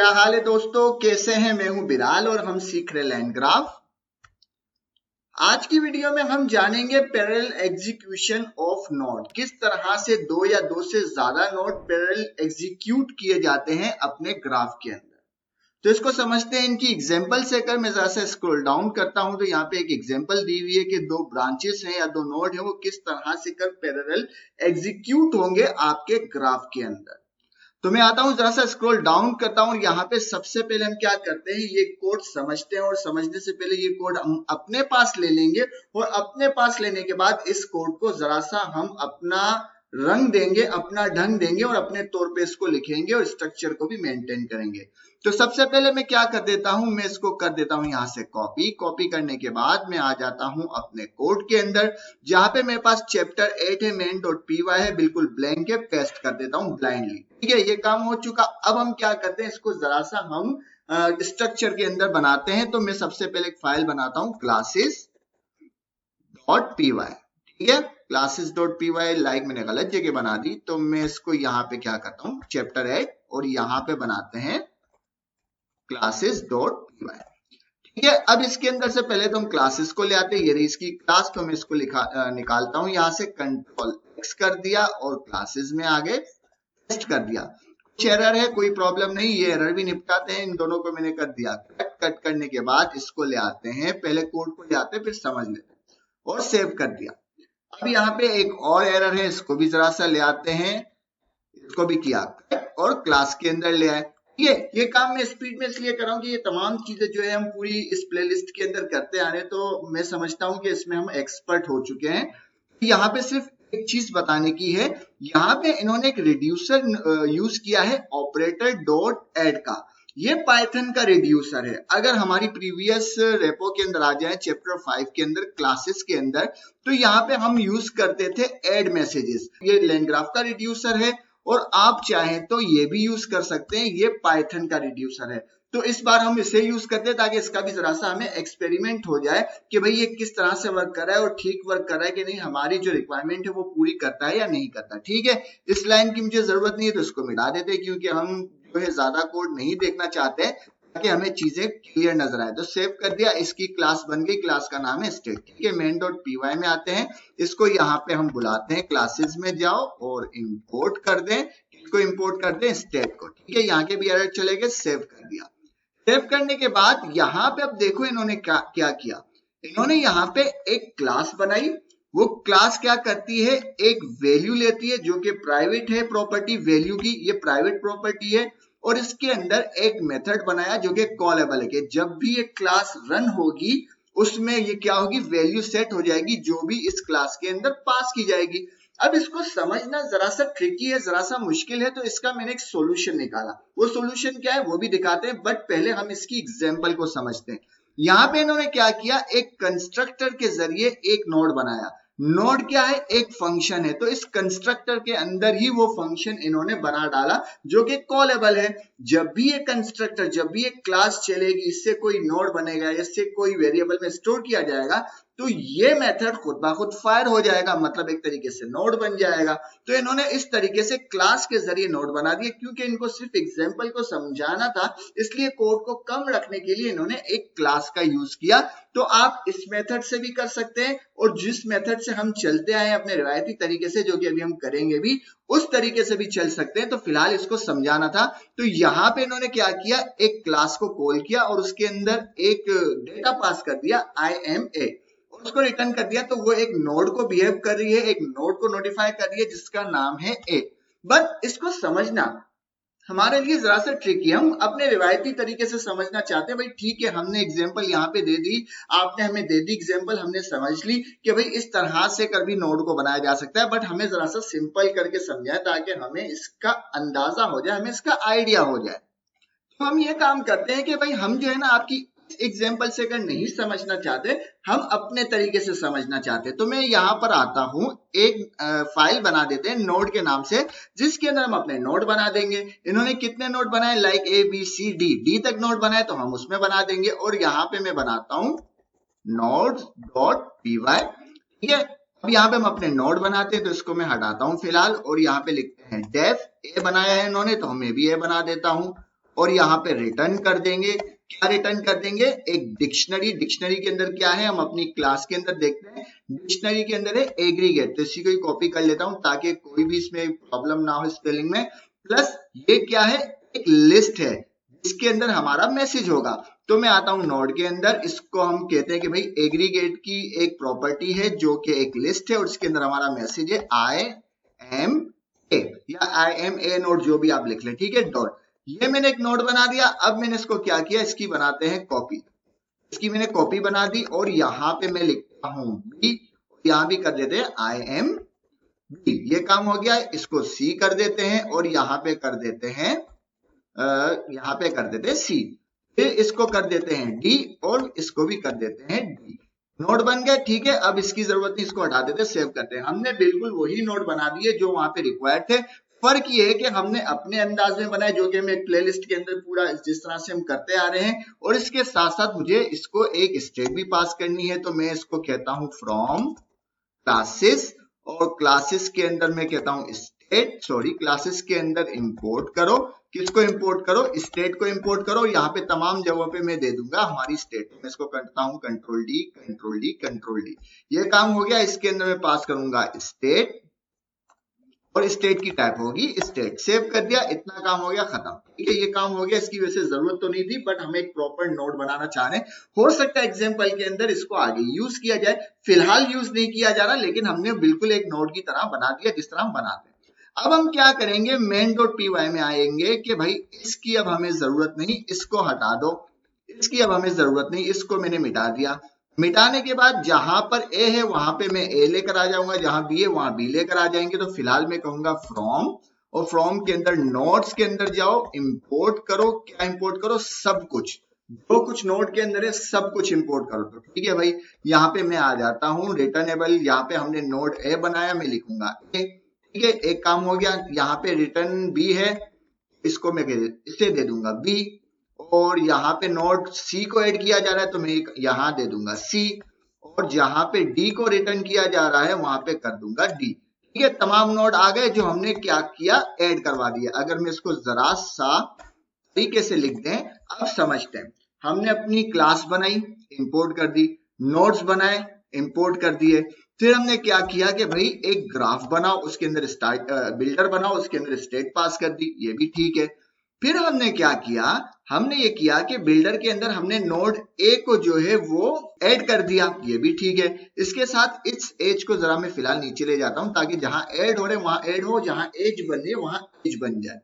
क्या हाल है दोस्तों, कैसे हैं? मैं हूं बिलाल और हम सीख रहे लाइन ग्राफ। आज की वीडियो में हम जानेंगे पैरेलल एग्जीक्यूशन ऑफ नोड। किस तरह से दो या दो से ज्यादा नोड पैरेलल एग्जीक्यूट किए जाते हैं अपने ग्राफ के अंदर। तो इसको समझते हैं इनकी एग्जांपल से। अगर मैं जरा सा स्क्रॉल डाउन करता हूं तो यहाँ पे एक एग्जांपल दी हुई है कि दो ब्रांचेस हैं या दो नोड है, वो किस तरह से कर पैरेलल एग्जीक्यूट होंगे आपके ग्राफ के अंदर। तो मैं आता हूं, जरा सा स्क्रॉल डाउन करता हूं। यहाँ पे सबसे पहले हम क्या करते हैं, ये कोड समझते हैं और समझने से पहले ये कोड हम अपने पास ले लेंगे और अपने पास लेने के बाद इस कोड को जरा सा हम अपना रंग देंगे, अपना ढंग देंगे और अपने तौर पे इसको लिखेंगे और स्ट्रक्चर को भी मेंटेन करेंगे। तो सबसे पहले मैं क्या कर देता हूं, मैं इसको कर देता हूं यहां से कॉपी करने के बाद मैं आ जाता हूं अपने कोड के अंदर, जहां पे मेरे पास चैप्टर 8 है, main.py है, बिल्कुल ब्लैंक है, पेस्ट कर देता हूं ब्लाइंडली। ठीक है, ये काम हो चुका। अब हम क्या करते हैं, इसको जरा सा हम स्ट्रक्चर के अंदर बनाते हैं। तो मैं सबसे पहले एक फाइल बनाता हूं classes.py। ठीक है, classes.py, लाइक मैंने गलत जगह बना दी, तो मैं इसको यहाँ पे क्या करता हूँ, चैप्टर 8 और यहाँ पे बनाते हैं classes.py। ठीक है, अब इसके अंदर से पहले तो हम क्लासेस को ले आते हैं। ये रही इसकी क्लास, तो मैं इसको निकालता हूं यहाँ से, कंट्रोल X कर दिया और क्लासेस में आगे पेस्ट कर दिया। कुछ एरर है, कोई प्रॉब्लम नहीं, ये एरर भी निपटाते हैं। इन दोनों को मैंने कर दिया। कट करने के बाद इसको ले आते हैं, पहले कोड को ले आते हैं फिर समझ लेते हैं और सेव कर दिया। अब यहाँ पे एक और एरर है, इसको भी जरा सा ले आते हैं, इसको भी किया और क्लास के अंदर ले आए। ये काम मैं स्पीड में इसलिए कर रहा हूँ कि ये तमाम चीजें जो है हम पूरी इस प्लेलिस्ट के अंदर करते आ रहे हैं, तो मैं समझता हूँ कि इसमें हम एक्सपर्ट हो चुके हैं। यहाँ पे सिर्फ एक चीज बताने की है, यहाँ पे इन्होंने एक रिड्यूसर यूज किया है, ऑपरेटर डॉट एड का। ये पाइथन का रिड्यूसर है। अगर हमारी प्रीवियस रेपो के अंदर आ जाए, चैप्टर 5 के अंदर क्लासेस के अंदर, तो यहाँ पे हम यूज करते थे एड मैसेजेस। ये लाइन ग्राफ का रिड्यूसर है और आप चाहें तो ये भी यूज कर सकते हैं, ये पाइथन का रिड्यूसर है। तो इस बार हम इसे यूज करते हैं ताकि इसका भी जरा सा हमें एक्सपेरिमेंट हो जाए कि भाई ये किस तरह से वर्क कर रहा है और ठीक वर्क कर रहा है कि नहीं, हमारी जो रिक्वायरमेंट है वो पूरी करता है या नहीं करता। ठीक है, इस लाइन की मुझे जरूरत नहीं है तो इसको मिटा देते हैं, क्योंकि हम जो है ज्यादा कोड नहीं देखना चाहते हैं, ताकि हमें चीजें क्लियर नजर आए। तो सेव कर दिया, इसकी क्लास बन गई, क्लास का नाम है स्टेट। ठीक है, main.py में आते हैं, इसको यहाँ पे हम बुलाते हैं, क्लासेस में जाओ और इंपोर्ट कर दें, इसको इंपोर्ट कर दें स्टेट को। ठीक है, यहाँ के भी एरर चले गए, सेव कर दिया। सेव करने के बाद यहाँ पे अब देखो इन्होंने क्या किया, इन्होंने यहाँ पे एक क्लास बनाई। वो क्लास क्या करती है, एक वैल्यू लेती है जो कि प्राइवेट है, प्रॉपर्टी वैल्यू की, ये प्राइवेट प्रॉपर्टी है, और इसके अंदर एक मेथड बनाया जो कि कॉलेबल है, कि जब भी ये क्लास रन होगी उसमें ये क्या होगी, वैल्यू सेट हो जाएगी जो भी इस क्लास के अंदर पास की जाएगी। अब इसको समझना जरा सा ट्रिकी है, जरा सा मुश्किल है, तो इसका मैंने एक सॉल्यूशन निकाला। वो सॉल्यूशन क्या है वो भी दिखाते हैं, बट पहले हम इसकी एग्जांपल को समझते हैं। यहाँ पे इन्होंने क्या किया, एक कंस्ट्रक्टर के जरिए एक नोड बनाया। नोड क्या है, एक फंक्शन है, तो इस कंस्ट्रक्टर के अंदर ही वो फंक्शन इन्होंने बना डाला जो कि कॉलेबल है। जब भी ये कंस्ट्रक्टर, जब भी एक क्लास चलेगी, इससे कोई नोड बनेगा, इससे कोई वेरिएबल में स्टोर किया जाएगा, तो ये मेथड खुद ब खुद फायर हो जाएगा, मतलब एक तरीके से नोड बन जाएगा। तो इन्होंने इस तरीके से क्लास के जरिए नोड बना दिए। क्योंकि इनको सिर्फ एग्जांपल को समझाना था, इसलिए कोड को कम रखने के लिए इन्होंने एक क्लास का यूज किया। तो आप इस मेथड से भी कर सकते हैं, और जिस मेथड से हम चलते आए अपने रिवायती तरीके से, जो कि अभी हम करेंगे भी, उस तरीके से भी चल सकते हैं। तो फिलहाल इसको समझाना था। तो यहाँ पे इन्होंने क्या किया, एक क्लास को कॉल किया और उसके अंदर एक डेटा पास कर दिया, IMA, उसको रिटर्न कर दिया। तो वो एक नोड को बिहेव कर रही है, एक नोड को नोटिफाई कर रही है जिसका नाम है A। बट इसको समझना हमारे लिए जरा सा ट्रिकी, हम अपने रिवायती तरीके से समझना चाहते हैं। भाई ठीक है, हमने एग्जांपल यहाँ पे दे दी, आपने हमें दे दी एग्जांपल, हमने समझ ली कि भाई इस तरह से कभी नोड को बनाया जा सकता है, बट हमें जरा सा सिंपल करके समझाएं ताकि हमें इसका अंदाजा हो जाए, हमें इसका आइडिया हो जाए। तो हम ये काम करते हैं कि भाई हम जो है ना, आपकी एग्जाम्पल से अगर नहीं समझना चाहते, हम अपने तरीके से समझना चाहते, तो मैं यहाँ पर आता हूं, एक फाइल बना देते हैं नोड के नाम से, जिसके अंदर हम अपने नोड बना देंगे। इन्होंने कितने नोड बनाए, लाइक ABCD तक नोड बनाए, तो हम उसमें बना देंगे। और यहाँ पे मैं बनाता हूं nodes.py। ठीक है, अब यहाँ पे हम अपने नोड बनाते हैं, तो इसको मैं हटाता हूं फिलहाल, और यहाँ पे लिखते हैं डेफ A बनाया है इन्होंने, तो मैं भी A बना देता हूं। और यहाँ पे रिटर्न कर देंगे। क्या रिटर्न कर देंगे? एक डिक्शनरी। डिक्शनरी के अंदर क्या है हम अपनी क्लास के अंदर देखते हैं। डिक्शनरी के अंदर है एग्रीगेट, तो इसी को ही कॉपी कर लेता हूं ताकि कोई भी इसमें प्रॉब्लम ना हो स्पेलिंग में। प्लस ये क्या है? एक लिस्ट है जिसके अंदर हमारा मैसेज होगा। तो मैं आता हूं नोड के अंदर, इसको हम कहते हैं कि भाई एग्रीगेट की एक प्रॉपर्टी है जो कि एक लिस्ट है और इसके अंदर हमारा मैसेज है आई एम ए या आई एम ए नोड, जो भी आप लिख लें, ठीक है, डॉट। ये मैंने एक नोड बना दिया। अब मैंने इसको क्या किया, इसकी बनाते हैं कॉपी। इसकी मैंने कॉपी बना दी और यहाँ पे मैं लिखता हूं बी, यहां भी कर देते हैं आई एम बी। ये काम हो गया। इसको सी कर देते हैं और यहाँ पे कर देते हैं सी। फिर इसको कर देते हैं डी और इसको भी कर देते हैं डी। नोड बन गए, ठीक है। अब इसकी जरूरत नहीं, इसको हटा देते, सेव करते हैं। हमने बिल्कुल वही नोड बना दिए जो वहां पे रिक्वायर्ड थे। फर्क ये है कि हमने अपने अंदाज में बनाए, जो कि हम एक प्लेलिस्ट के अंदर पूरा जिस तरह से हम करते आ रहे हैं। और इसके साथ साथ मुझे इसको एक स्टेट भी पास करनी है, तो मैं इसको कहता हूं फ्रॉम क्लासेस, और क्लासेस के अंदर मैं कहता हूं स्टेट, सॉरी क्लासेस के अंदर इंपोर्ट करो। किसको इंपोर्ट करो? स्टेट को इंपोर्ट करो। यहाँ पे तमाम जगहों पे मैं दे दूंगा हमारी स्टेट। मैं इसको करता हूं control D, control D, control D. ये काम हो गया। इसके अंदर मैं पास करूंगा स्टेट और स्टेट की टाइप होगी स्टेट। सेव कर दिया, इतना काम हो गया, खत्म, ठीक है। ये काम हो गया। इसकी वैसे जरूरत तो नहीं थी, बट हम एक प्रॉपर नोड बनाना चाह रहे हैं। हो सकता है एग्जांपल के अंदर इसको आगे यूज किया जाए, फिलहाल यूज नहीं किया जा रहा, लेकिन हमने बिल्कुल एक नोड की तरह बना दिया जिस तरह हम बनाते हैं। अब हम क्या करेंगे, main.py में आएंगे कि भाई इसकी अब हमें जरूरत नहीं, इसको हटा दो। इसकी अब हमें जरूरत नहीं, इसको मैंने मिटा दिया। मिटाने के बाद जहां पर ए है वहां पे मैं ए लेकर आ जाऊंगा, जहां बी है वहां बी लेकर आ जाएंगे। तो फिलहाल मैं कहूंगा फ्रॉम, और फ्रॉम के अंदर नोड्स के अंदर जाओ, इंपोर्ट करो। क्या इंपोर्ट करो? सब कुछ, जो कुछ नोड के अंदर है सब कुछ इंपोर्ट करो। तो ठीक है भाई, यहाँ पे मैं आ जाता हूँ रिटर्नेबल। यहाँ पे हमने नोड ए बनाया, मैं लिखूंगा ए, ठीक है। एक काम हो गया। यहाँ पे रिटर्न बी है, इसको मैं इसे दे दूंगा बी। और यहाँ पे नोड सी को ऐड किया जा रहा है तो मैं यहाँ दे दूंगा सी। और जहां पे डी को रिटर्न किया जा रहा है वहां पे कर दूंगा डी, ठीक है। तमाम नोड आ गए जो हमने क्या किया, ऐड करवा दिया। अगर मैं इसको जरा सा तरीके से लिख दें, अब समझते हैं। हमने अपनी क्लास बनाई, इंपोर्ट कर दी, नोड्स बनाए, इंपोर्ट कर दिए। फिर हमने क्या किया कि भाई एक ग्राफ बनाओ, उसके अंदर स्टार्ट बिल्डर बनाओ, उसके अंदर स्टेट पास कर दी, ये भी ठीक है। फिर हमने क्या किया, हमने ये किया कि बिल्डर के अंदर हमने नोड ए को जो है वो ऐड कर दिया, ये भी ठीक है। इसके साथ इस एज को जरा मैं फिलहाल नीचे ले जाता हूं ताकि जहां ऐड हो रहे वहां ऐड हो, जहां एज बन रही है वहां एज बन जाए।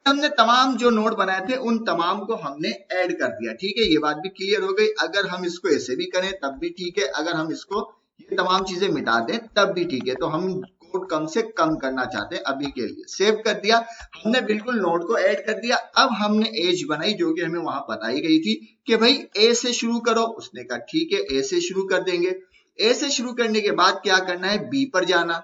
हमने तमाम जो नोड बनाए थे उन तमाम को हमने ऐड कर दिया, ठीक है। ये बात भी क्लियर हो गई। अगर हम इसको ऐसे भी करें तब भी ठीक है, अगर हम इसको ये तमाम चीजें मिटा दें तब भी ठीक है। तो हम कोड कम से कम करना चाहते हैं अभी के लिए। सेव कर दिया, हमने बिल्कुल नोड को ऐड कर दिया। अब हमने एज बनाई जो कि हमें वहां बताई गई थी कि भाई ए से शुरू करो। उसने कहा ठीक है, ए से शुरू कर देंगे। ए से शुरू करने के बाद क्या करना है, बी पर जाना।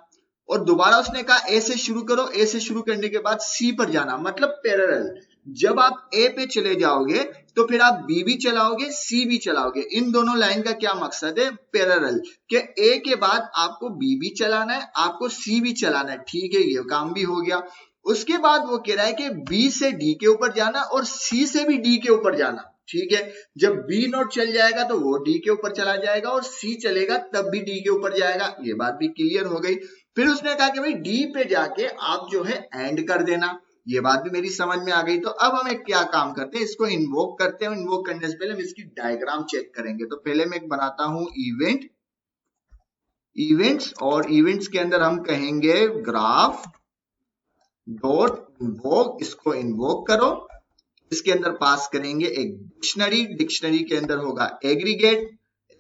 और दोबारा उसने कहा ए से शुरू करो। ए से शुरू करने के बाद सी पर जाना, मतलब पैरेलल। जब आप ए पे चले जाओगे तो फिर आप बी भी चलाओगे, सी भी चलाओगे। इन दोनों लाइन का क्या मकसद है, पैरेलल, कि ए के बाद आपको बी भी चलाना है, आपको सी भी चलाना है, ठीक है। ये काम भी हो गया। उसके बाद वो कह रहा है कि बी से डी के ऊपर जाना और सी से भी डी के ऊपर जाना, ठीक है। जब बी नोड चल जाएगा तो वो डी के ऊपर चला जाएगा और सी चलेगा तब भी डी के ऊपर जाएगा। ये बात भी क्लियर हो गई। फिर उसने कहा कि भाई डी पे जाके आप जो है एंड कर देना। ये बात भी मेरी समझ में आ गई। तो अब हम एक क्या काम करते हैं, इसको इन्वोक करते हैं। इन्वोक करने से पहले हम इसकी डायग्राम चेक करेंगे। तो पहले मैं एक बनाता हूं इवेंट, इवेंट्स, और इवेंट्स के अंदर हम कहेंगे ग्राफ डॉट इन्वोक। इसको इन्वोक करो। इसके अंदर पास करेंगे एक डिक्शनरी। डिक्शनरी के अंदर होगा एग्रीगेट।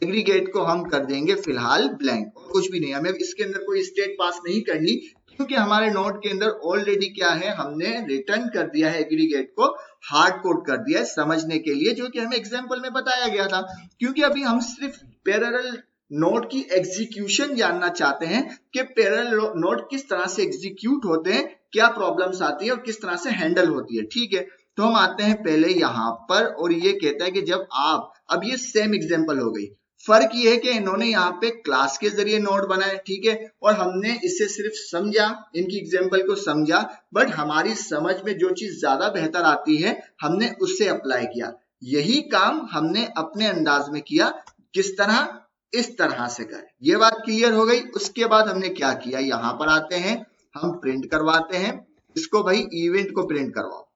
एग्रीगेट को हम कर देंगे फिलहाल ब्लैंक, और कुछ भी नहीं। हमें इसके अंदर कोई स्टेट पास नहीं करनी क्योंकि हमारे नोड के अंदर ऑलरेडी क्या है, हमने रिटर्न कर दिया है एग्रीगेट को, हार्ड कोड कर दिया है समझने के लिए, जो कि हमें एग्जांपल में बताया गया था। क्योंकि अभी हम सिर्फ पैरेलल नोड की एग्जीक्यूशन जानना चाहते हैं कि पैरेलल नोड किस तरह से एग्जीक्यूट होते हैं, क्या प्रॉब्लम्स आती है और किस तरह से हैंडल होती है, ठीक है। तो हम आते हैं पहले यहां पर, और ये कहता है कि जब आप, अब ये सेम एग्जांपल हो गई, फर्क ये है कि इन्होंने यहाँ पे क्लास के जरिए नोड बनाए, ठीक है, और हमने इसे सिर्फ समझा, इनकी एग्जाम्पल को समझा, बट हमारी समझ में जो चीज ज्यादा बेहतर आती है हमने उससे अप्लाई किया। यही काम हमने अपने अंदाज में किया। किस तरह? इस तरह से करें। ये बात क्लियर हो गई। उसके बाद हमने क्या किया, यहां पर आते हैं, हम प्रिंट करवाते हैं इसको, भाई इवेंट को प्रिंट करवाओ।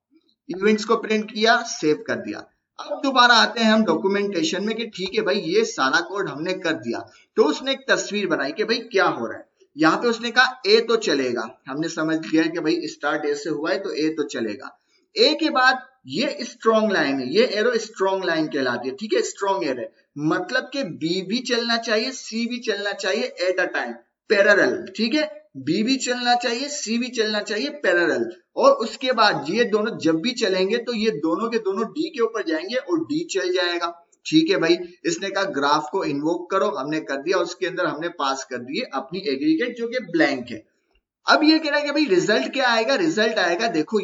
इवेंट्स को प्रिंट किया, सेव कर दिया। अब दोबारा आते हैं हम डॉक्यूमेंटेशन में कि ठीक है भाई ये सारा कोड हमने कर दिया। तो उसने एक तस्वीर बनाई कि भाई क्या हो रहा है। यहाँ पे उसने कहा ए तो चलेगा, हमने समझ लिया कि भाई स्टार्ट ए से हुआ है तो ए तो चलेगा। ए के बाद ये स्ट्रॉन्ग लाइन है, ये एरो स्ट्रॉन्ग लाइन कहलाती है, ठीक है, स्ट्रॉन्ग एरो है, मतलब कि बी भी चलना चाहिए, सी भी चलना चाहिए एट अ टाइम, पैरेलल, ठीक है, बी भी चलना चाहिए, सी भी चलना चाहिए पैरेलल। और उसके बाद ये दोनों जब भी चलेंगे तो ये दोनों के दोनों डी के ऊपर जाएंगे और डी चल जाएगा, ठीक है भाई। इसने कहा ग्राफ को इन्वोक करो, हमने कर दिया, उसके अंदर हमने पास कर दिए अपनी एग्रीगेट जो कि ब्लैंक है। अब ये कह रहा है कि भाई रिजल्ट क्या आएगा, रिजल्ट आएगा, देखो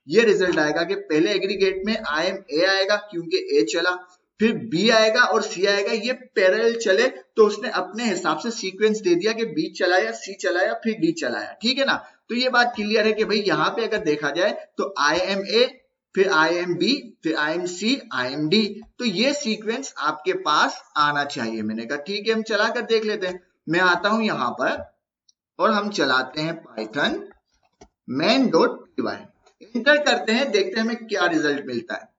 ये रिजल्ट आएगा कि पहले एग्रीगेट में आई एम ए आएगा क्योंकि ए चला, फिर बी आएगा और सी आएगा, ये पैरेलल चले तो उसने अपने हिसाब से सीक्वेंस दे दिया कि बी चलाया, सी चलाया, फिर डी चलाया, ठीक है ना। तो ये बात क्लियर है कि भाई यहाँ पे अगर देखा जाए तो आई एम ए, फिर आई एम बी, फिर I am C, I am D, तो ये सीक्वेंस आपके पास आना चाहिए। मैंने कहा ठीक है, हम चला कर देख लेते हैं। मैं आता हूं यहां पर और हम चलाते हैं पाइथन main.py, इंटर करते हैं, देखते हैं हमें क्या रिजल्ट मिलता है।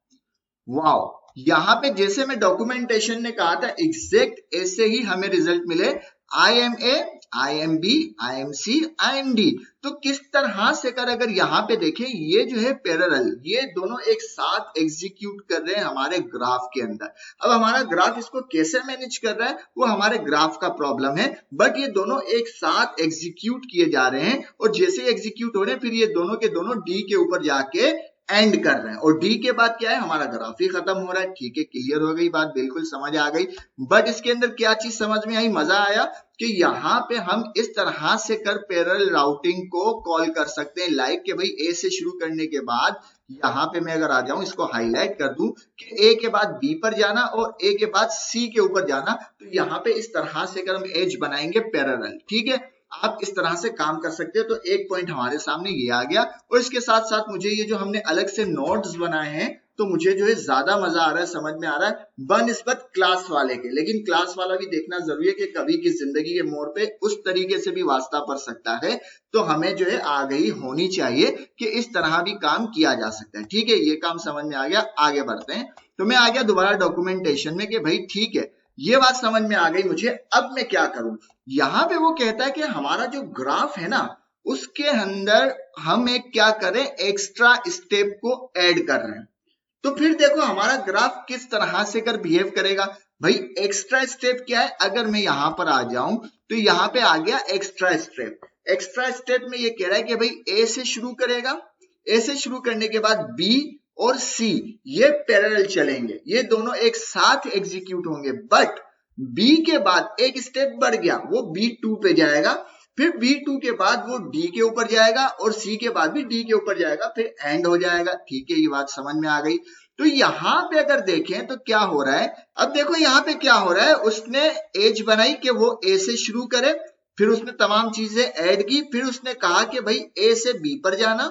वाओ, यहाँ पे जैसे मैं डॉक्यूमेंटेशन ने कहा था एग्जैक्ट ऐसे ही हमें रिजल्ट मिले, I am A, I am B, I am C, I am D. तो किस तरह से कर, अगर यहाँ पे देखें ये जो है पैरेलल, ये दोनों एक साथ एग्जीक्यूट कर रहे हैं हमारे ग्राफ के अंदर। अब हमारा ग्राफ इसको कैसे मैनेज कर रहा है वो हमारे ग्राफ का प्रॉब्लम है, बट ये दोनों एक साथ एग्जीक्यूट किए जा रहे हैं और जैसे एग्जीक्यूट हो रहे हैं फिर ये दोनों के दोनों डी के ऊपर जाके एंड कर रहे हैं और डी के बाद क्या है, हमारा ग्राफ ही खत्म हो रहा है। ठीक है, क्लियर हो गई बात, बिल्कुल समझ आ गई। बट इसके अंदर क्या चीज समझ में आई, मजा आया कि यहाँ पे हम इस तरह से कर पैरेलल राउटिंग को कॉल कर सकते हैं, लाइक कि भाई ए से शुरू करने के बाद यहाँ पे मैं अगर आ जाऊं, इसको हाईलाइट कर दूं कि ए के बाद बी पर जाना और ए के बाद सी के ऊपर जाना, तो यहाँ पे इस तरह से कर हम एज बनाएंगे पैरेलल, ठीक है। आप इस तरह से काम कर सकते हैं। तो एक पॉइंट हमारे सामने ये आ गया और इसके साथ साथ मुझे ये जो हमने अलग से नोड्स बनाए हैं तो मुझे जो है ज्यादा मजा आ रहा है, समझ में आ रहा है बनिस्बत क्लास वाले के। लेकिन क्लास वाला भी देखना जरूरी है कि कभी की जिंदगी के मोड़ पे उस तरीके से भी वास्ता पड़ सकता है, तो हमें जो है आगाही होनी चाहिए कि इस तरह भी काम किया जा सकता है। ठीक है, ये काम समझ में आ गया, आगे बढ़ते हैं। तो मैं आ गया दोबारा डॉक्यूमेंटेशन में कि भाई ठीक है, ये बात समझ में आ गई मुझे, अब मैं क्या करूं। यहाँ पे वो कहता है कि हमारा जो ग्राफ है ना उसके अंदर हम एक क्या करें, एक्स्ट्रा स्टेप को ऐड कर रहे हैं। तो फिर देखो हमारा ग्राफ किस तरह से कर बिहेव करेगा। भाई एक्स्ट्रा स्टेप क्या है, अगर मैं यहां पर आ जाऊं तो यहाँ पे आ गया एक्स्ट्रा स्टेप। एक्स्ट्रा स्टेप में ये कह रहा है कि भाई ए से शुरू करेगा, ए से शुरू करने के बाद बी और सी ये पैरेलल चलेंगे, ये दोनों एक साथ एग्जीक्यूट होंगे, बट बी के बाद एक स्टेप बढ़ गया, वो B2 पे जाएगा, फिर B2 के बाद वो D के ऊपर जाएगा और C के बाद भी D के ऊपर जाएगा, फिर एंड हो जाएगा। ठीक है, ये बात समझ में आ गई। तो यहाँ पे अगर देखें तो क्या हो रहा है, अब देखो यहाँ पे क्या हो रहा है, उसने एज बनाई कि वो A से शुरू करे, फिर उसने तमाम चीजें ऐड की, फिर उसने कहा कि भाई A से B पर जाना,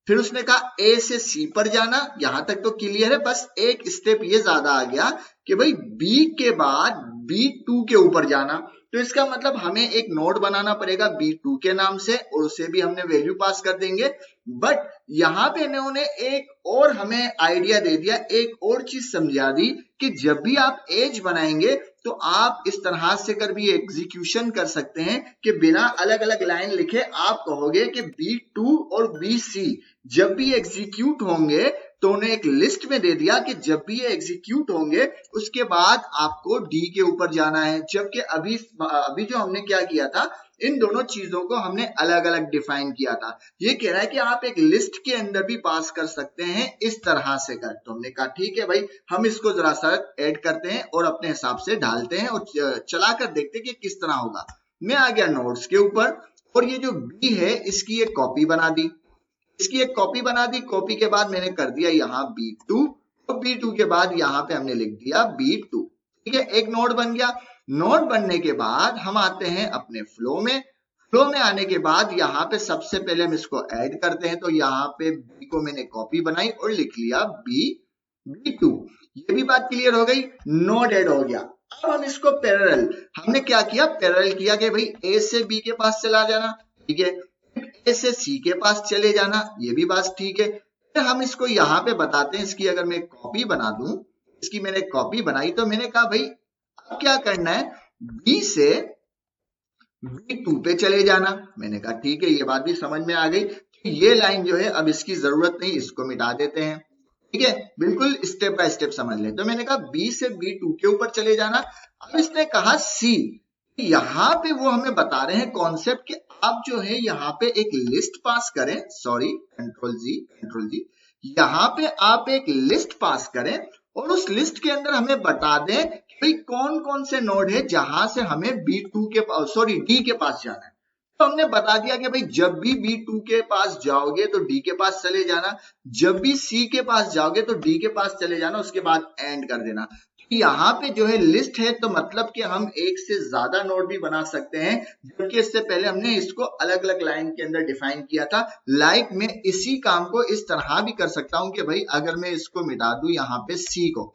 फिर उसने कहा ए से सी पर जाना। यहां तक तो क्लियर है, बस एक स्टेप ये ज्यादा आ गया कि भाई बी के बाद B2 के ऊपर जाना। तो इसका मतलब हमें एक नोड बनाना पड़ेगा B2 के नाम से और उसे भी हमने वैल्यू पास कर देंगे। बट यहाँ पे इन्होंने एक और हमें आइडिया दे दिया, एक और चीज समझा दी कि जब भी आप एज बनाएंगे तो आप इस तरह से कर भी एग्जीक्यूशन कर सकते हैं कि बिना अलग अलग लाइन लिखे आप कहोगे कि B2 और BC जब भी एग्जीक्यूट होंगे तो उन्हें एक लिस्ट में दे दिया कि जब भी ये एग्जीक्यूट होंगे उसके बाद आपको डी के ऊपर जाना है। जबकि अभी जो हमने क्या किया था, इन दोनों चीजों को हमने अलग अलग डिफाइन किया था। ये कह रहा है कि आप एक लिस्ट के अंदर भी पास कर सकते हैं इस तरह से कर। तो हमने कहा ठीक है भाई, हम इसको जरा सा ऐड करते हैं और अपने हिसाब से डालते हैं और चला कर देखते हैं कि किस तरह होगा। मैं आ गया नोड्स के ऊपर और ये जो बी है इसकी एक कॉपी बना दी, इसकी एक कॉपी बना दी। कॉपी के बाद मैंने कर दिया यहाँ B2 और B2 के बाद यहाँ पे हमने लिख दिया B2। ठीक है, एक नोड बन गया। नोड बनने के बाद हम आते हैं अपने फ्लो में। फ्लो में आने के बाद यहाँ पे सबसे पहले हम इसको ऐड करते हैं, तो यहाँ पे बी को मैंने कॉपी बनाई और लिख लिया B2। ये भी बात क्लियर हो गई, नोड ऐड हो गया। अब हम इसको पैरेलल, हमने क्या किया, पैरेलल किया कि भाई ए से बी के पास चला जाना, ठीक है, ए से सी के पास चले जाना, ये भी बात ठीक है। फिर हम इसको यहाँ पे बताते हैं, इसकी अगर मैं कॉपी बना दूं, इसकी मैंने कॉपी बनाई, तो मैंने कहा भाई अब क्या करना है, बी से B2 पे चले जाना। मैंने कहा ठीक है, ये बात भी समझ में आ गई। तो ये लाइन जो है अब इसकी जरूरत नहीं, इसको मिटा देते हैं, ठीक है, बिल्कुल स्टेप बाय स्टेप समझ लें। तो मैंने कहा B से B2 के ऊपर चले जाना। अब इसने कहा C, यहाँ पे वो हमें बता रहे हैं कॉन्सेप्ट कि आप जो है यहाँ पे एक लिस्ट पास करें, सॉरी कंट्रोल जी, यहाँ पे आप एक लिस्ट पास करें और उस लिस्ट के अंदर हमें बता दें कि भाई कौन कौन से नोड है जहां से हमें B2 के D के पास जाना है। तो हमने बता दिया कि भाई जब भी B2 के पास जाओगे तो D के पास चले जाना, जब भी C के पास जाओगे तो D के पास चले जाना, उसके बाद एंड कर देना। यहाँ पे जो है लिस्ट है, तो मतलब कि हम एक से ज्यादा नोड भी बना सकते हैं, जबकि इससे पहले हमने इसको अलग अलग लाइन के अंदर डिफाइन किया था। लाइक मैं इसी काम को इस तरह भी कर सकता हूं कि भाई अगर मैं इसको मिटा दूं, यहाँ पे सी को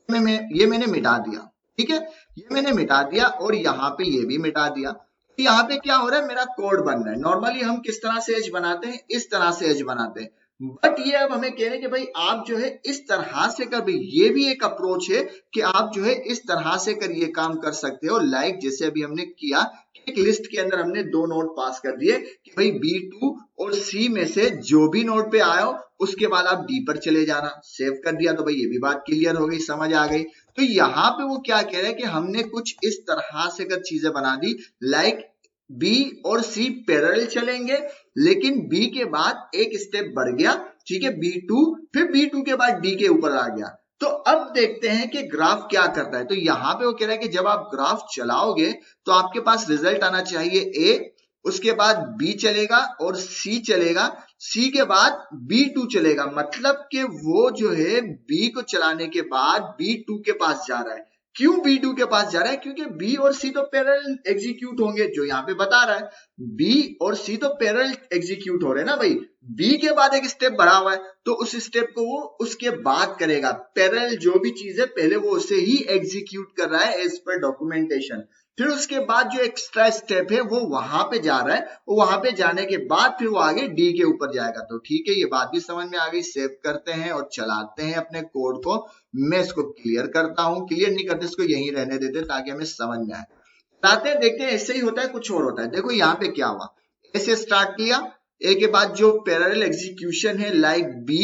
ये मैंने मिटा दिया, ठीक है, ये मैंने मिटा दिया और यहाँ पे ये भी मिटा दिया। तो यहाँ पे क्या हो रहा है, मेरा कोड बन रहा है। नॉर्मली हम किस तरह से एज बनाते हैं, इस तरह से एज बनाते हैं, बट ये अब हमें कह रहे हैं कि भाई आप जो है इस तरह से कर, भाई ये भी एक अप्रोच है कि आप जो है इस तरह से कर ये काम कर सकते हो। लाइक जैसे अभी हमने किया, एक लिस्ट के अंदर हमने दो नोड पास कर दिए कि भाई B2 और C में से जो भी नोड पे आयो उसके बाद आप D पर चले जाना, सेव कर दिया। तो भाई ये भी बात क्लियर हो गई, समझ आ गई। तो यहाँ पे वो क्या कह रहे हैं कि हमने कुछ इस तरह से कर चीजें बना दी, लाइक B और C पैरेलल चलेंगे, लेकिन B के बाद एक स्टेप बढ़ गया, ठीक है, B2, फिर B2 के बाद D के ऊपर आ गया। तो अब देखते हैं कि ग्राफ क्या करता है। तो यहाँ पे वो कह रहा है कि जब आप ग्राफ चलाओगे तो आपके पास रिजल्ट आना चाहिए A, उसके बाद B चलेगा और C चलेगा, C के बाद B2 चलेगा, मतलब कि वो जो है B को चलाने के बाद B2 के पास जा रहा है। क्यों B2 के पास जा रहा है, क्योंकि B और C तो पैरेलल एग्जीक्यूट होंगे, जो यहाँ पे बता रहा है B और C तो पैरेलल एग्जीक्यूट हो रहे हैं ना भाई। B के बाद एक स्टेप बढ़ा हुआ है, तो उस स्टेप को वो उसके बाद करेगा। पैरेलल जो भी चीज है पहले वो उसे ही एग्जीक्यूट कर रहा है एज पर डॉक्यूमेंटेशन, फिर उसके बाद जो एक्स्ट्रा स्टेप है वो वहां पे जा रहा है, वो वहां पे जाने के बाद फिर वो आगे D के ऊपर जाएगा। तो ठीक है, ये बात भी समझ में आ गई। सेव करते हैं और चलाते हैं अपने कोड को। मैं इसको क्लियर करता हूं, क्लियर नहीं करते इसको यहीं रहने देते ताकि हमें समझ में आए। चलाते हैं, देखते हैं ऐसे ही होता है कुछ और होता है। देखो यहाँ पे क्या हुआ, ऐसे स्टार्ट किया, ए के बाद जो पैरेलल एग्जीक्यूशन है लाइक B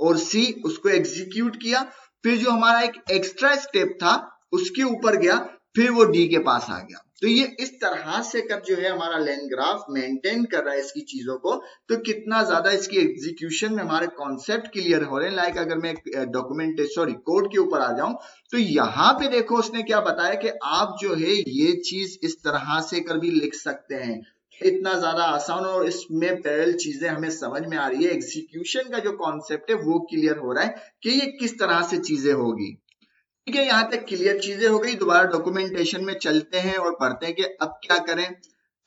और C उसको एग्जीक्यूट किया, फिर जो हमारा एक एक्स्ट्रा स्टेप था उसके ऊपर गया, फिर वो D के पास आ गया। तो ये इस तरह से कर जो है हमारा लाइन ग्राफ मेंटेन कर रहा है इसकी चीजों को। तो कितना ज्यादा इसकी एग्जीक्यूशन में हमारे कॉन्सेप्ट क्लियर हो रहे हैं। लाइक अगर मैं कोड के ऊपर आ जाऊं, तो यहाँ पे देखो उसने क्या बताया कि आप जो है ये चीज इस तरह से कर भी लिख सकते हैं। इतना ज्यादा आसान और इसमें पैरेलल चीजें हमें समझ में आ रही है। एग्जीक्यूशन का जो कॉन्सेप्ट है वो क्लियर हो रहा है कि ये किस तरह से चीजें होगी। ठीक है, यहाँ तक क्लियर चीजें हो गई। दोबारा डॉक्यूमेंटेशन में चलते हैं और पढ़ते हैं कि अब क्या करें।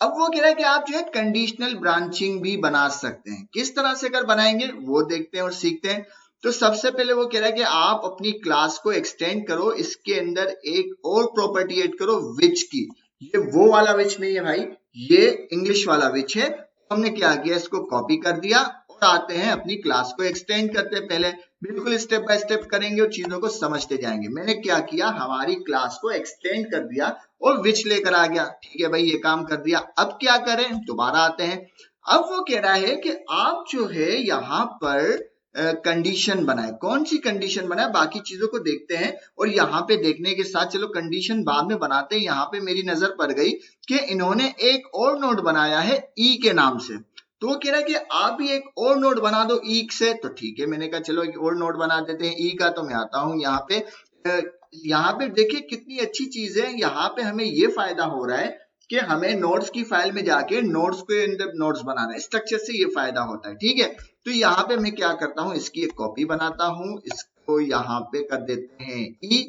अब वो कह रहा है कि आप जो है कंडीशनल ब्रांचिंग भी बना सकते हैं। किस तरह से कर बनाएंगे वो देखते हैं और सीखते हैं। तो सबसे पहले वो कह रहा है कि आप अपनी क्लास को एक्सटेंड करो, इसके अंदर एक और प्रॉपर्टी ऐड करो विच की। ये वो वाला विच नहीं है भाई, ये इंग्लिश वाला विच है। हमने क्या किया, इसको कॉपी कर दिया और आते हैं अपनी क्लास को एक्सटेंड करते हैं। पहले बिल्कुल स्टेप बाय स्टेप करेंगे और चीजों को समझते जाएंगे। मैंने क्या किया, हमारी क्लास को एक्सटेंड कर दिया और विच लेकर आ गया। ठीक है भाई, ये काम कर दिया। अब क्या करें, दोबारा आते हैं। अब वो कह रहा है कि आप जो है यहाँ पर कंडीशन बनाए। कौन सी कंडीशन बनाए, बाकी चीजों को देखते हैं। और यहाँ पे देखने के साथ चलो कंडीशन बाद में बनाते हैं। यहाँ पे मेरी नजर पड़ गई कि इन्होंने एक और नोड बनाया है ई के नाम से। तो वो कह रहा है कि आप भी एक और नोड बना दो ई से। तो ठीक है, मैंने कहा चलो एक और नोड बना देते हैं ई का। तो मैं आता हूं यहाँ पे देखिए कितनी अच्छी चीज है। यहाँ पे हमें ये फायदा हो रहा है कि हमें नोड्स की फाइल में जाके नोड्स के अंदर नोड्स बनाना है। स्ट्रक्चर से ये फायदा होता है। ठीक है, तो यहाँ पे मैं क्या करता हूँ, इसकी एक कॉपी बनाता हूँ, इसको यहाँ पे कर देते हैं ई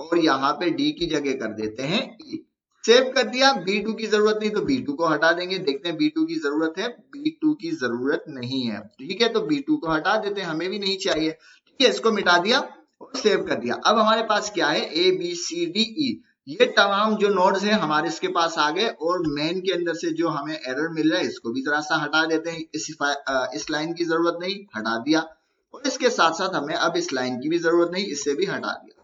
और यहाँ पे डी की जगह कर देते हैं ई। सेव कर दिया। B2 की जरूरत नहीं तो B2 को हटा देंगे। देखते हैं B2 की जरूरत है, B2 की जरूरत नहीं है। ठीक है, तो B2 को हटा देते हैं, हमें भी नहीं चाहिए। ठीक है, इसको मिटा दिया और सेव कर दिया। अब हमारे पास क्या है, ABCDE, ये तमाम जो नोड्स हैं हमारे इसके पास आ गए। और मेन के अंदर से जो हमें एरर मिल रहा है इसको भी जरा सा हटा देते हैं। इस लाइन की जरूरत नहीं, हटा दिया। और इसके साथ साथ हमें अब इस लाइन की भी जरूरत नहीं, इसे भी हटा दिया।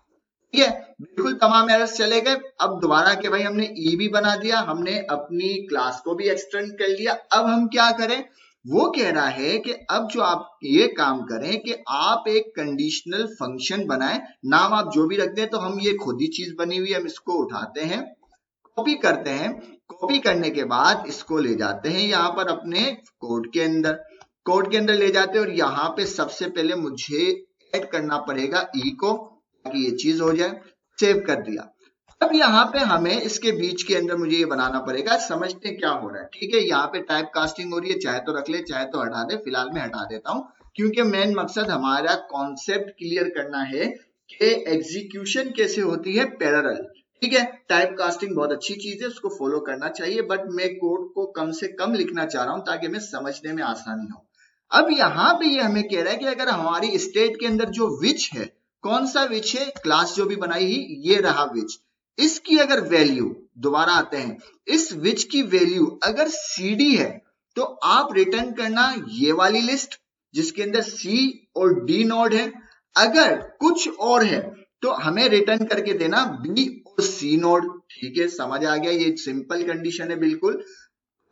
ठीक है, बिल्कुल तमाम एरर्स चले गए। अब दोबारा के भाई हमने ई भी बना दिया, हमने अपनी क्लास को भी एक्सटेंड कर लिया। अब हम क्या करें, वो कह रहा है कि अब जो आप ये काम करें कि आप एक कंडीशनल फंक्शन बनाएं, नाम आप जो भी रखते हैं। तो हम ये खुद ही चीज बनी हुई है, हम इसको उठाते हैं, कॉपी करते हैं। कॉपी करने के बाद इसको ले जाते हैं यहाँ पर अपने कोड के अंदर ले जाते हैं। और यहाँ पे सबसे पहले मुझे ऐड करना पड़ेगा ई को, ताकि ये चीज हो जाए। सेव कर दिया। अब यहाँ पे हमें इसके बीच के अंदर मुझे ये बनाना पड़ेगा। समझते हैं क्या हो रहा है। ठीक है, यहाँ पे टाइप कास्टिंग हो रही है, चाहे तो रख ले चाहे तो हटा दे। फिलहाल मैं हटा देता हूँ, क्योंकि मेन मकसद हमारा कॉन्सेप्ट क्लियर करना है कि एग्जीक्यूशन कैसे होती है पैरेलल। ठीक है, टाइप कास्टिंग बहुत अच्छी चीज है, उसको फॉलो करना चाहिए, बट मैं कोड को कम से कम लिखना चाह रहा हूँ ताकि हमें समझने में आसानी हो। अब यहाँ पे ये हमें कह रहा है कि अगर हमारी स्टेट के अंदर जो विच है, कौन सा विच है, क्लास जो भी बनाई ही ये रहा विच, इसकी अगर वैल्यू, दोबारा आते हैं, इस विच की वैल्यू अगर CD है तो आप रिटर्न करना ये वाली लिस्ट जिसके अंदर C और D नोड है। अगर कुछ और है तो हमें रिटर्न करके देना B और C नोड। ठीक है, समझ आ गया, ये सिंपल कंडीशन है बिल्कुल।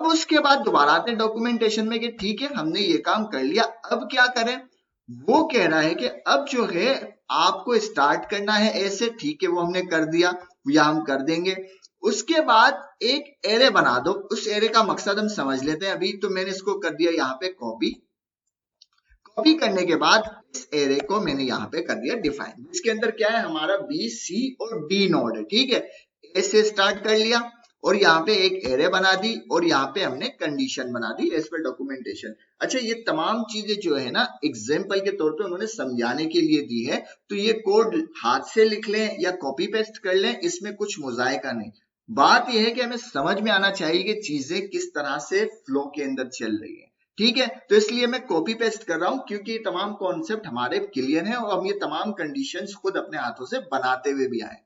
अब उसके बाद दोबारा आते हैं डॉक्यूमेंटेशन में कि ठीक है हमने ये काम कर लिया, अब क्या करें। वो कह रहा है कि अब जो है आपको स्टार्ट करना है ऐसे। ठीक है, वो हमने कर दिया या हम कर देंगे। उसके बाद एक एरे बना दो। उस एरे का मकसद हम समझ लेते हैं अभी। तो मैंने इसको कर दिया यहाँ पे कॉपी करने के बाद इस एरे को मैंने यहाँ पे कर दिया डिफाइन। इसके अंदर क्या है, हमारा B, C और D नोड है। ठीक है, ए से स्टार्ट कर लिया और यहाँ पे एक एरे बना दी और यहाँ पे हमने कंडीशन बना दी एज पर डॉक्यूमेंटेशन। अच्छा, ये तमाम चीजें जो है ना एग्जाम्पल के तौर पे उन्होंने समझाने के लिए दी है। तो ये कोड हाथ से लिख लें या कॉपी पेस्ट कर लें, इसमें कुछ मुजायका नहीं। बात यह है कि हमें समझ में आना चाहिए कि चीजें किस तरह से फ्लो के अंदर चल रही है। ठीक है, तो इसलिए मैं कॉपी पेस्ट कर रहा हूं, क्योंकि ये तमाम कॉन्सेप्ट हमारे क्लियर हैं और हम ये तमाम कंडीशंस खुद अपने हाथों से बनाते हुए भी आए।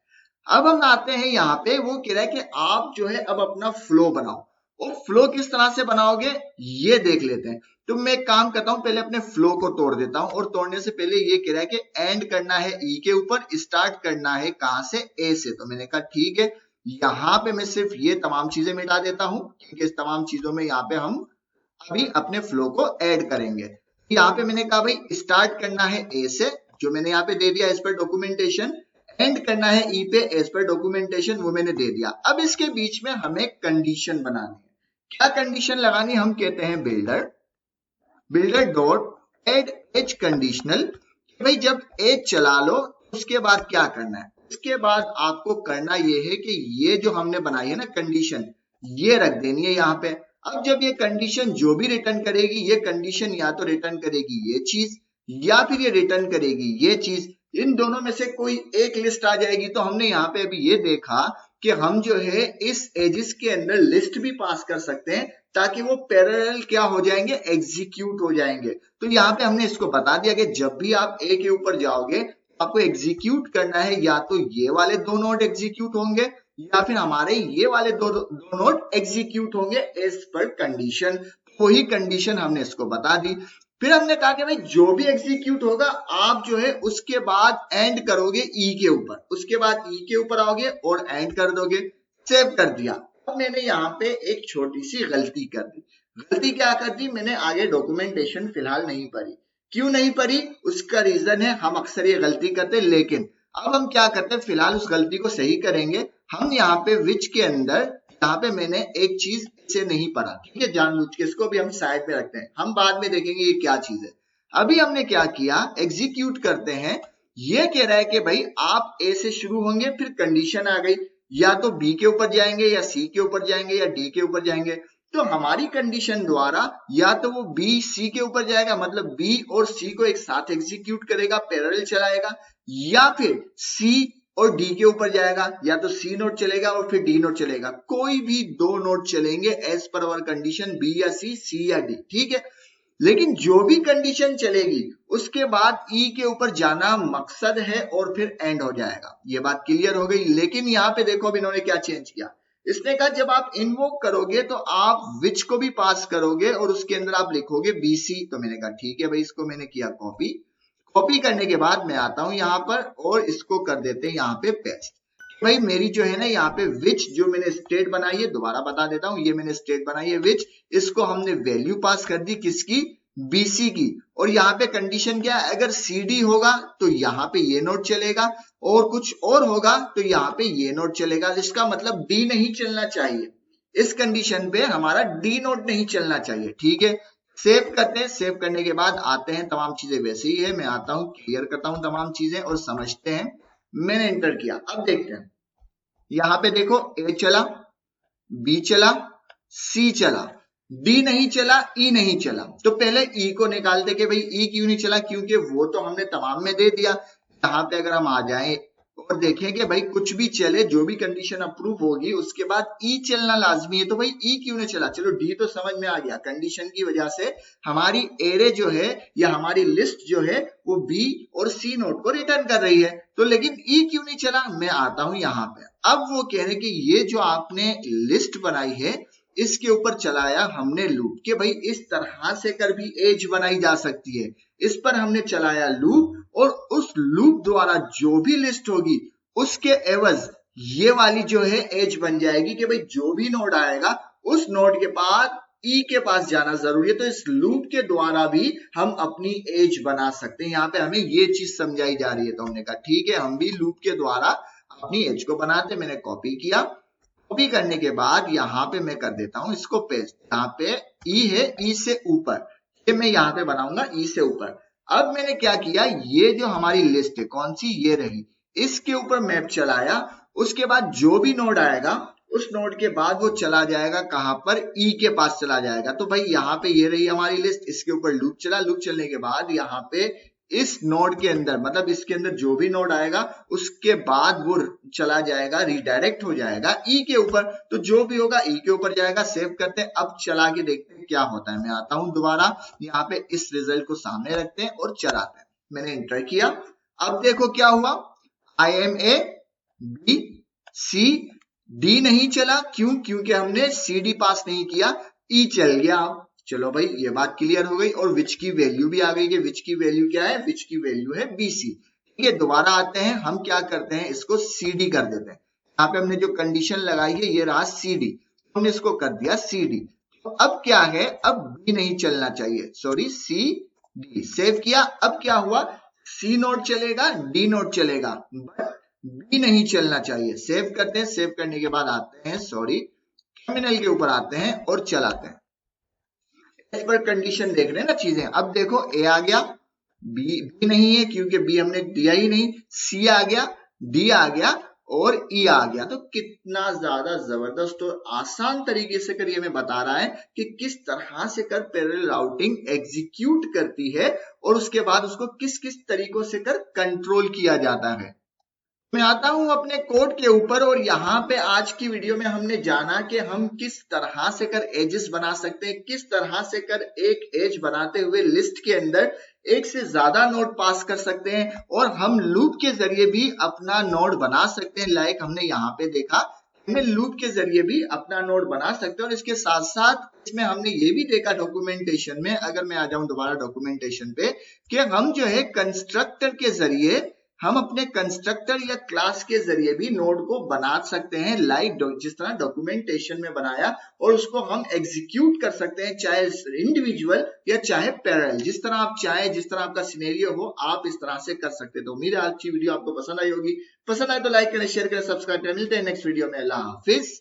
अब हम आते हैं यहाँ पे, वो कह रहा है कि आप जो है अब अपना फ्लो बनाओ। और फ्लो किस तरह से बनाओगे ये देख लेते हैं। तो मैं एक काम करता हूं, पहले अपने फ्लो को तोड़ देता हूं। और तोड़ने से पहले ये कह रहा है कि एंड करना है ई के ऊपर, स्टार्ट करना है कहां से, ए से। तो मैंने कहा ठीक है, यहाँ पे मैं सिर्फ ये तमाम चीजें मिटा देता हूं, क्योंकि इस तमाम चीजों में यहाँ पे हम अभी अपने फ्लो को ऐड करेंगे। यहाँ पे मैंने कहा भाई स्टार्ट करना है ए से, जो मैंने यहाँ पे दे दिया एज पर डॉक्यूमेंटेशन। एंड करना है ई पे एज पर डॉक्यूमेंटेशन, वो मैंने दे दिया। अब इसके बीच में हमें कंडीशन बनानी है। क्या कंडीशन लगानी, हम कहते हैं builder dot add as conditional. भाई जब एज चला लो उसके बाद क्या करना है, उसके बाद आपको करना ये है कि ये जो हमने बनाई है ना कंडीशन, ये रख देनी है यहाँ पे। अब जब ये कंडीशन जो भी रिटर्न करेगी, ये कंडीशन या तो रिटर्न करेगी ये चीज या फिर ये रिटर्न करेगी ये चीज। इन दोनों में से कोई एक लिस्ट आ जाएगी। तो हमने यहाँ पे अभी ये देखा कि हम जो है इस एजिस के अंदर लिस्ट भी पास कर सकते हैं, ताकि वो पैरेलल क्या हो जाएंगे, एग्जीक्यूट हो जाएंगे। तो यहाँ पे हमने इसको बता दिया कि जब भी आप ए के ऊपर जाओगे आपको एग्जीक्यूट करना है, या तो ये वाले दो नोड एग्जीक्यूट होंगे या फिर हमारे ये वाले दो नोड एग्जीक्यूट होंगे एज पर कंडीशन। वही कंडीशन हमने इसको बता दी। फिर हमने कहा कि भाई जो भी एग्जीक्यूट होगा आप जो है उसके बाद एंड करोगे ई के ऊपर, उसके बाद ई के ऊपर आओगे और एंड कर दोगे। सेव कर दिया। अब मैंने यहाँ पे एक छोटी सी गलती कर दी। गलती क्या कर दी, मैंने आगे डॉक्यूमेंटेशन फिलहाल नहीं पढ़ी। क्यों नहीं पढ़ी, उसका रीजन है हम अक्सर ये गलती करते, लेकिन अब हम क्या करते हैं, फिलहाल उस गलती को सही करेंगे। हम यहाँ पे विच के अंदर, यहाँ पे मैंने एक चीज से नहीं पढ़ा, ठीक है, जानबूझ के इसको भी हम साइड में रखते हैं, हम बाद में देखेंगे ये क्या चीज है। अभी हमने क्या किया, एग्जीक्यूट करते हैं। ये कह रहा है कि भाई आप ए से शुरू होंगे, फिर कंडीशन आ गई, या तो बी के ऊपर जाएंगे या सी के ऊपर जाएंगे या डी के ऊपर जाएंगे। तो हमारी कंडीशन द्वारा या तो वो बी सी के ऊपर जाएगा, मतलब बी और सी को एक साथ एग्जीक्यूट करेगा, पैरेलल चलाएगा, या फिर सी और डी के ऊपर जाएगा, या तो सी नोड चलेगा और फिर डी नोड चलेगा, कोई भी दो नोड चलेंगे एज पर अवर कंडीशन, बी या सी या डी, ठीक है। लेकिन जो भी कंडीशन चलेगी उसके बाद ई के ऊपर जाना मकसद है और फिर एंड हो जाएगा। ये बात क्लियर हो गई। लेकिन यहाँ पे देखो अब इन्होंने क्या चेंज किया, इसने कहा जब आप इन्वोक करोगे तो आप विच को भी पास करोगे और उसके अंदर आप लिखोगे बीसी। तो मैंने कहा ठीक है भाई, इसको मैंने किया कॉपी। कॉपी करने के बाद मैं आता हूं यहाँ पर और इसको कर देते हैं यहाँ पे पेस्ट। भाई मेरी जो है ना यहाँ पे विच जो मैंने स्टेट बनाई है, दोबारा बता देता हूं, ये मैंने स्टेट बनाई है विच, इसको हमने वैल्यू पास कर दी किसकी, बीसी की। और यहाँ पे कंडीशन क्या है, अगर सीडी होगा तो यहाँ पे ये नोड चलेगा और कुछ और होगा तो यहाँ पे ये नोड चलेगा। इसका मतलब डी नहीं चलना चाहिए, इस कंडीशन पे हमारा डी नोड नहीं चलना चाहिए, ठीक है। सेव करते हैं, सेव करने के बाद आते हैं, तमाम चीजें वैसे ही है, मैं आता हूं क्लियर करता हूं तमाम चीजें और समझते हैं। मैंने एंटर किया, अब देखते हैं यहाँ पे देखो ए चला, बी चला, सी चला, डी नहीं चला, ई नहीं चला। तो पहले ई को निकालते कि भाई ई क्यों नहीं चला, क्योंकि वो तो हमने तमाम में दे दिया। यहाँ पे अगर हम आ जाएं और देखें कि भाई कुछ भी चले, जो भी कंडीशन अप्रूव होगी उसके बाद ई चलना लाजमी है, तो भाई ई क्यों नहीं चला। चलो डी तो समझ में आ गया, कंडीशन की वजह से हमारी एरे जो है या हमारी लिस्ट जो है वो बी और सी नोड को रिटर्न कर रही है, तो लेकिन ई क्यों नहीं चला। मैं आता हूं यहाँ पे, अब वो कह रहे कि ये जो आपने लिस्ट बनाई है इसके ऊपर चलाया हमने लूप, कि भाई इस तरह से कर भी एज बनाई जा सकती है। इस पर हमने चलाया लूप और उस लूप द्वारा जो भी लिस्ट होगी उसके एवज ये वाली जो है एज बन जाएगी कि भाई जो भी नोड आएगा उस नोड के बाद ई के पास जाना जरूरी है। तो इस लूप के द्वारा भी हम अपनी एज बना सकते हैं। यहाँ पे हमें ये चीज समझाई जा रही है, तो हमने कहा ठीक है हम भी लूप के द्वारा अपनी एज को बनाते। मैंने कॉपी किया, कॉपी करने के बाद यहाँ पे मैं कर देता हूं इसको पेस्ट। यहाँ पे ई है, ई से ऊपर, ये मैं यहाँ पे बनाऊंगा ई से ऊपर। अब मैंने क्या किया, ये जो हमारी लिस्ट है कौन सी, ये रही, इसके ऊपर मैप चलाया। उसके बाद जो भी नोड आएगा उस नोड के बाद वो चला जाएगा कहां पर, ई के पास चला जाएगा। तो भाई यहाँ पे ये रही हमारी लिस्ट, इसके ऊपर लूप चला, लूप चलने के बाद यहाँ पे इस नोड के अंदर, मतलब इसके अंदर जो भी नोड आएगा उसके बाद वो चला जाएगा, रिडायरेक्ट हो जाएगा ई के ऊपर। तो जो भी होगा ई के ऊपर जाएगा। सेव करते हैं, अब चला के देखते हैं क्या होता है। मैं आता हूं दोबारा, यहाँ पे इस रिजल्ट को सामने रखते हैं और चलाते हैं। मैंने एंटर किया, अब देखो क्या हुआ, I am A, B, C, D नहीं चला, क्यों, क्योंकि हमने सी डी पास नहीं किया, ई चल गया। चलो भाई ये बात क्लियर हो गई। और विच की वैल्यू भी आ गई कि विच की वैल्यू क्या है, विच की वैल्यू है बीसी, ठीक है। दोबारा आते हैं, हम क्या करते हैं, इसको सीडी कर देते हैं। यहाँ पे हमने जो कंडीशन लगाई है ये रहा सीडी, हमने इसको कर दिया सीडी। तो अब क्या है, अब बी नहीं चलना चाहिए, सॉरी सी डी। सेव किया, अब क्या हुआ, सी नोड चलेगा, डी नोड चलेगा, बट बी नहीं चलना चाहिए। सेव करते हैं, सेव करने के बाद आते हैं, सॉरी टर्मिनल के ऊपर आते हैं और चलाते हैं। इस पर कंडीशन देख रहे हैं ना चीजें। अब देखो ए आ गया, बी नहीं है क्योंकि बी हमने दिया ही नहीं, सी आ गया, डी आ गया और ई आ गया। तो कितना ज्यादा जबरदस्त और आसान तरीके से कर ये मैं बता रहा है कि किस तरह से कर पैरेलल राउटिंग एग्जीक्यूट करती है और उसके बाद उसको किस किस तरीकों से कर कंट्रोल किया जाता है। मैं आता हूं अपने कोड के ऊपर और यहाँ पे आज की वीडियो में हमने जाना कि हम किस तरह से कर एजेस बना सकते हैं, किस तरह से कर एक एज बनाते हुए लिस्ट के अंदर एक से ज्यादा नोड पास कर सकते हैं और हम लूप के जरिए भी अपना नोड बना सकते हैं। लाइक हमने यहाँ पे देखा, हमने लूप के जरिए भी अपना नोड बना सकते हैं। और इसके साथ साथ इसमें हमने ये भी देखा डॉक्यूमेंटेशन में, अगर मैं आ जाऊं दोबारा डॉक्यूमेंटेशन पे, कि हम जो है कंस्ट्रक्टर के जरिए हम अपने कंस्ट्रक्टर या क्लास के जरिए भी नोड को बना सकते हैं, लाइक जिस तरह डॉक्यूमेंटेशन में बनाया, और उसको हम एग्जीक्यूट कर सकते हैं, चाहे इंडिविजुअल या चाहे पैरेलल, जिस तरह आप चाहे, जिस तरह आपका सिनेरियो हो आप इस तरह से कर सकते हैं। तो उम्मीद है आज की वीडियो आपको पसंद आई होगी। पसंद आए तो लाइक करें, शेयर करें, सब्सक्राइब करें। मिलते हैं नेक्स्ट वीडियो में। अल्लाह हाफिज।